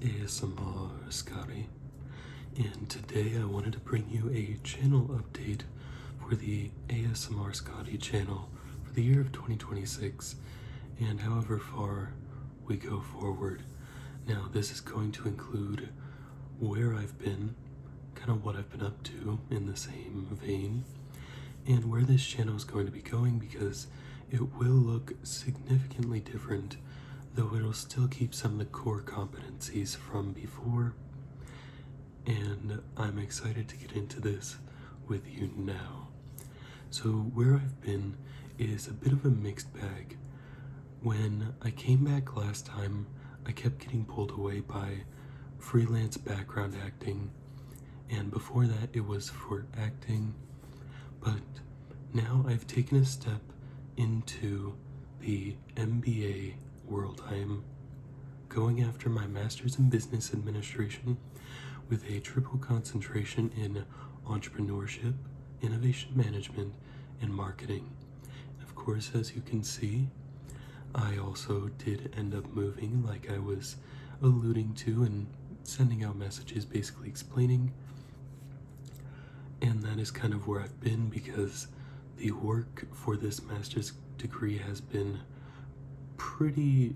ASMR Scotty, and today I wanted to bring you a channel update for the ASMR Scotty channel for the year of 2026 and however far we go forward. Now, this is going to include where I've been, kind of what I've been up to in the same vein, and where this channel is going to be going, because it will look significantly different, though it'll still keep some of the core competencies from before. And I'm excited to get into this with you now. So where I've been is a bit of a mixed bag. When I came back last time, I kept getting pulled away by freelance background acting, and before that it was for acting, but now I've taken a step into the MBA world. I am going after my master's in business administration with a triple concentration in entrepreneurship, innovation management, and marketing. Of course, as you can see, I also did end up moving, like I was alluding to and sending out messages basically explaining. And that is kind of where I've been, because the work for this master's degree has been pretty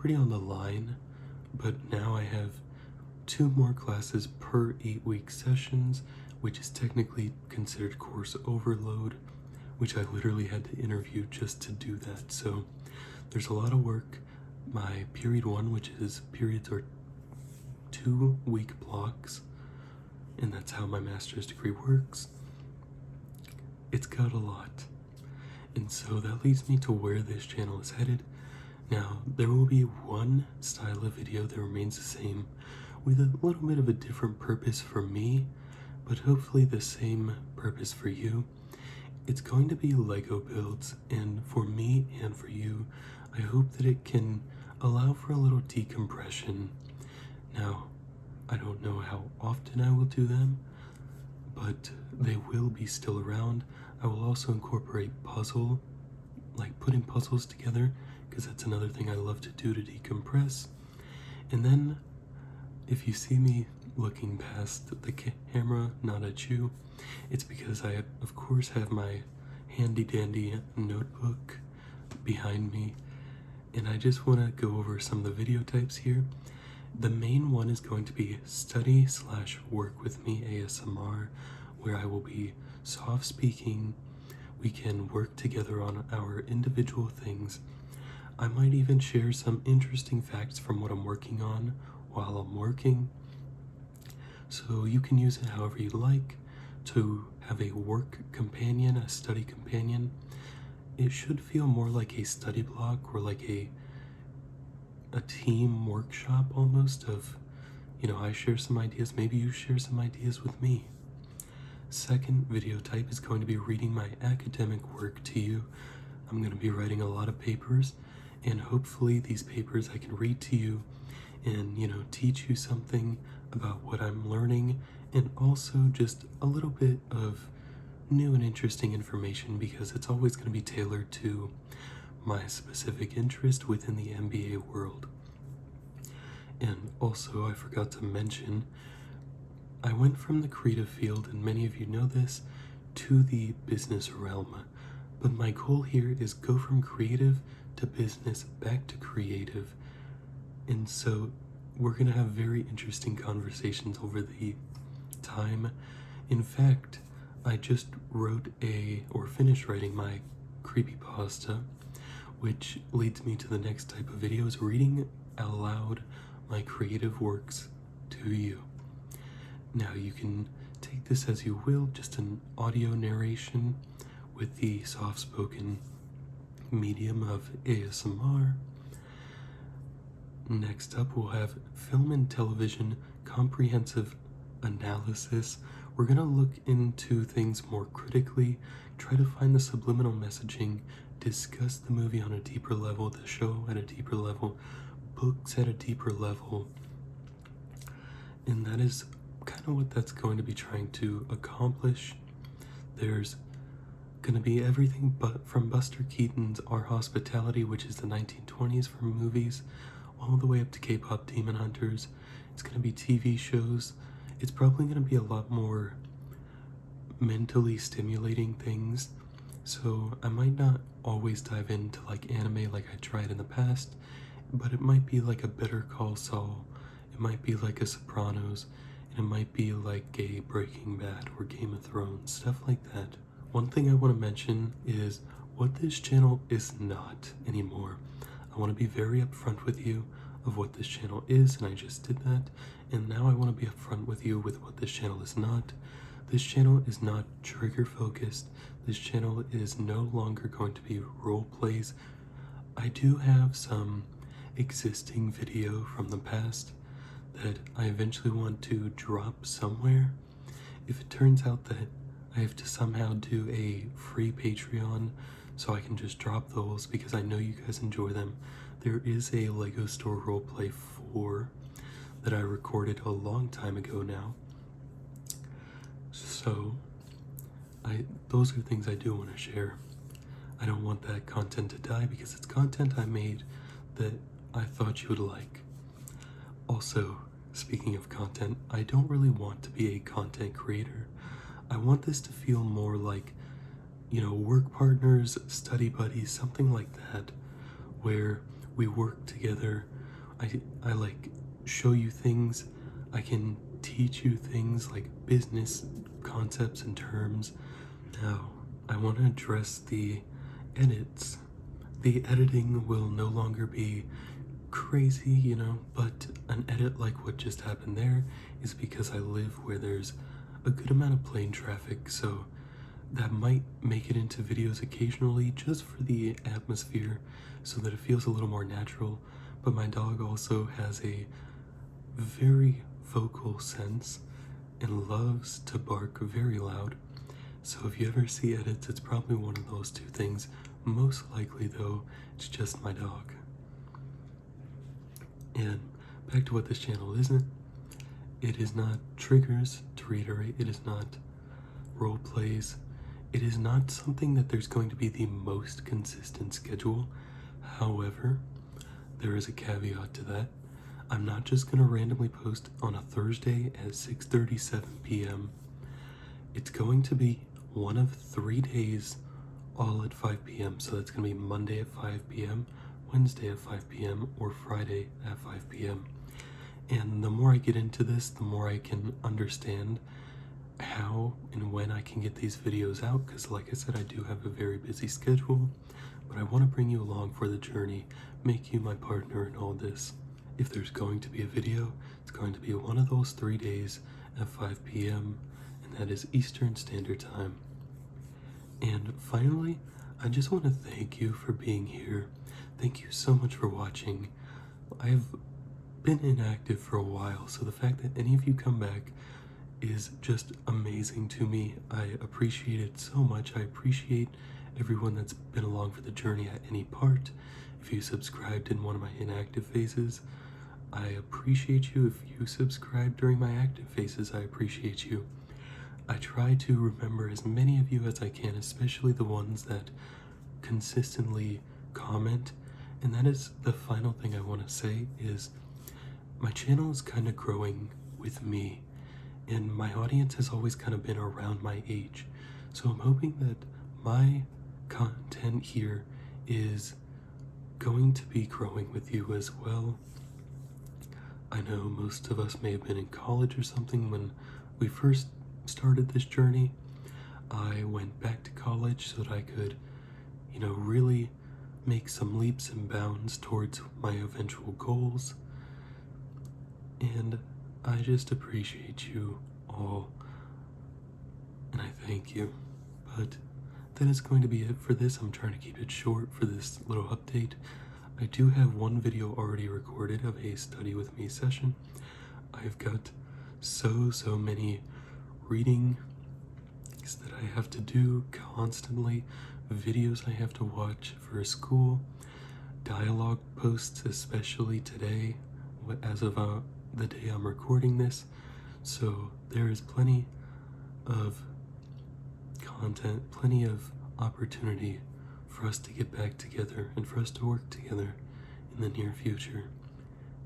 on the line, but now I have 2 more classes per 8-week sessions, which is technically considered course overload, which I literally had to interview just to do that. So there's a lot of work. My period 1, which is periods are 2-week blocks, and that's how my master's degree works. It's got a lot. And so that leads me to where this channel is headed. Now, there will be one style of video that remains the same, with a little bit of a different purpose for me, but hopefully the same purpose for you. It's going to be Lego builds, and for me and for you, I hope that it can allow for a little decompression. Now, I don't know how often I will do them, but they will be still around. I will also incorporate like putting puzzles together, because that's another thing I love to do to decompress. And then, if you see me looking past the camera, not at you, it's because I, of course, have my handy dandy notebook behind me, and I just want to go over some of the video types here. The main one is going to be study/work with me ASMR, where I will be soft speaking. We can work together on our individual things. I might even share some interesting facts from what I'm working on while I'm working. So you can use it however you like to have a work companion, a study companion. It should feel more like a study block or like a team workshop almost of, I share some ideas, maybe you share some ideas with me. Second video type is going to be reading my academic work to you. I'm going to be writing a lot of papers, and hopefully these papers I can read to you and, teach you something about what I'm learning, and also just a little bit of new and interesting information, because it's always going to be tailored to my specific interest within the MBA world. And also, I forgot to mention, I went from the creative field, and many of you know this, to the business realm. But my goal here is go from creative to business back to creative. And so we're going to have very interesting conversations over the time. In fact, I just finished writing my creepypasta, which leads me to the next type of videos, reading out loud my creative works to you. Now, you can take this as you will, just an audio narration with the soft-spoken medium of ASMR. Next up, we'll have film and television comprehensive analysis. We're going to look into things more critically, try to find the subliminal messaging, discuss the movie on a deeper level, the show at a deeper level, books at a deeper level. And that is kind of what that's going to be trying to accomplish. There's going to be everything but from Buster Keaton's Our Hospitality, which is the 1920s for movies, all the way up to K-pop Demon Hunters. It's going to be TV shows. It's probably going to be a lot more mentally stimulating things. So I might not always dive into like anime like I tried in the past, but it might be like a Better Call Saul. It might be like a Sopranos, and it might be like a Breaking Bad or Game of Thrones, stuff like that. One thing I want to mention is what this channel is not anymore. I want to be very upfront with you of what this channel is, and I just did that. And now I want to be upfront with you with what this channel is not. This channel is not trigger focused. This channel is no longer going to be role plays. I do have some existing video from the past that I eventually want to drop somewhere. If it turns out that I have to somehow do a free Patreon so I can just drop those because I know you guys enjoy them, there is a Lego Store Roleplay 4 that I recorded a long time ago now. So, those are things I do want to share. I don't want that content to die because it's content I made that I thought you would like. Also, speaking of content, I don't really want to be a content creator. I want this to feel more like, work partners, study buddies, something like that, where we work together. I like show you things. I can teach you things like business concepts and terms. Now, I want to address the edits. The editing will no longer be crazy, but an edit like what just happened there is because I live where there's a good amount of plane traffic, so that might make it into videos occasionally just for the atmosphere so that it feels a little more natural. But my dog also has a very vocal sense and loves to bark very loud. So if you ever see edits, it's probably one of those two things. Most likely though, it's just my dog. And back to what this channel isn't. It is not triggers, to reiterate. It is not role plays. It is not something that there's going to be the most consistent schedule. However, there is a caveat to that. I'm not just going to randomly post on a Thursday at 6:37 p.m. It's going to be one of 3 days, all at 5 p.m. So that's going to be Monday at 5 p.m., Wednesday at 5 p.m., or Friday at 5 p.m. And the more I get into this, the more I can understand how and when I can get these videos out, because like I said, I do have a very busy schedule, but I want to bring you along for the journey, make you my partner in all this. If there's going to be a video, it's going to be one of those 3 days at 5 p.m., and that is Eastern Standard Time. And finally, I just want to thank you for being here. Thank you so much for watching. I've been inactive for a while, so the fact that any of you come back is just amazing to me. I appreciate it so much. I appreciate everyone that's been along for the journey at any part. If you subscribed in one of my inactive phases, I appreciate you. If you subscribe during my active phases, I appreciate you. I try to remember as many of you as I can, especially the ones that consistently comment. And that is the final thing I want to say is my channel is kind of growing with me, and my audience has always kind of been around my age. So I'm hoping that my content here is going to be growing with you as well. I know most of us may have been in college or something when we first started this journey. I went back to college so that I could, really make some leaps and bounds towards my eventual goals. And I just appreciate you all, and I thank you. But that is going to be it for this. I'm trying to keep it short for this little update. I do have one video already recorded of a study with me session. I've got so many reading that I have to do constantly, videos I have to watch for school, dialogue posts, especially today, as of the day I'm recording this. So there is plenty of content, plenty of opportunity for us to get back together and for us to work together in the near future.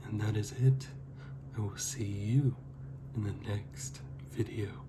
And that is it. I will see you in the next video.